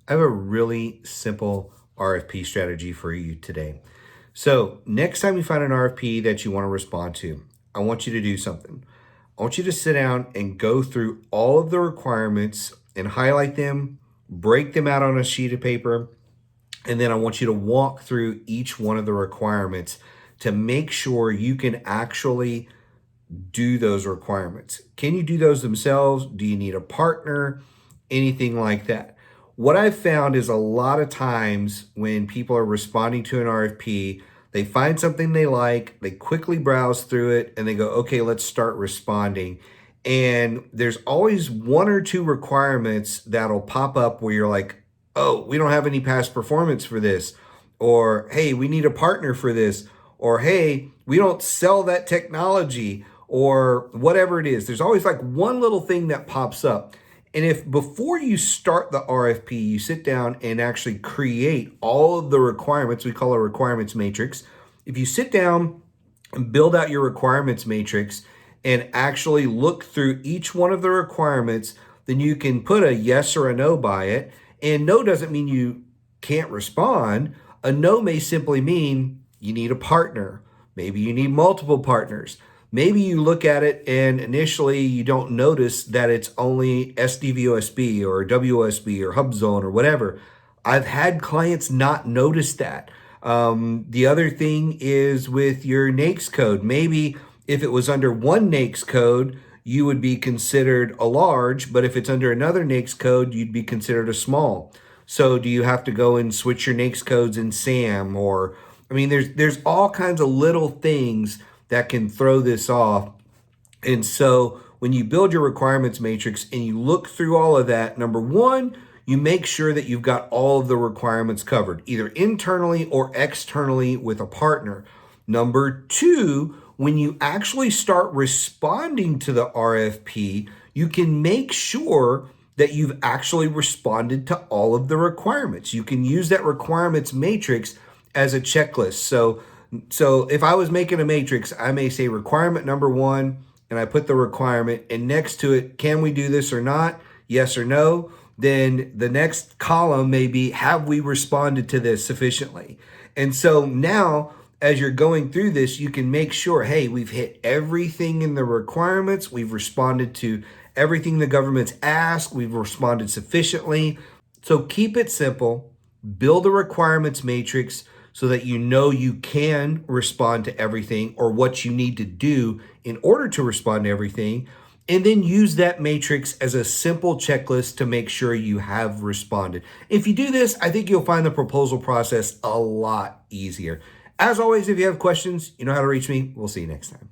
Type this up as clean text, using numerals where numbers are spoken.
I have a really simple RFP strategy for you today. So, next time you find an RFP that you want to respond to, I want you to do something. I want you to sit down and go through all of the requirements and highlight them, break them out on a sheet of paper, and then I want you to walk through each one of the requirements to make sure you can actually do those requirements. Can you do those themselves? Do you need a partner? Anything like that. What I've found is a lot of times when people are responding to an RFP, they find something they like, they quickly browse through it, and they go, okay, let's start responding. And there's always one or two requirements that'll pop up where you're like, oh, we don't have any past performance for this. Or, hey, we need a partner for this. Or, hey, we don't sell that technology, or whatever it is. There's always like one little thing that pops up. And if before you start the RFP, you sit down and actually create all of the requirements, we call a requirements matrix. If you sit down and build out your requirements matrix and actually look through each one of the requirements, then you can put a yes or a no by it. And no doesn't mean you can't respond. A no may simply mean you need a partner. Maybe you need multiple partners. Maybe you look at it and initially you don't notice that it's only SDVOSB or WOSB or HubZone or whatever. I've had clients not notice that. The other thing is with your NAICS code. Maybe if it was under one NAICS code, you would be considered a large, but if it's under another NAICS code, you'd be considered a small. So do you have to go and switch your NAICS codes in SAM? Or, I mean, there's all kinds of little things that can throw this off. And so when you build your requirements matrix and you look through all of that, number one, you make sure that you've got all of the requirements covered, either internally or externally with a partner. Number two, when you actually start responding to the RFP, you can make sure that you've actually responded to all of the requirements. You can use that requirements matrix as a checklist. So if I was making a matrix, I may say requirement number one, and I put the requirement, and next to it, can we do this or not? Yes or no. Then the next column may be, have we responded to this sufficiently? And so now, as you're going through this, you can make sure, hey, we've hit everything in the requirements. We've responded to everything the government's asked. We've responded sufficiently. So keep it simple. Build a requirements matrix so that you know you can respond to everything or what you need to do in order to respond to everything. And then use that matrix as a simple checklist to make sure you have responded. If you do this, I think you'll find the proposal process a lot easier. As always, if you have questions, you know how to reach me. We'll see you next time.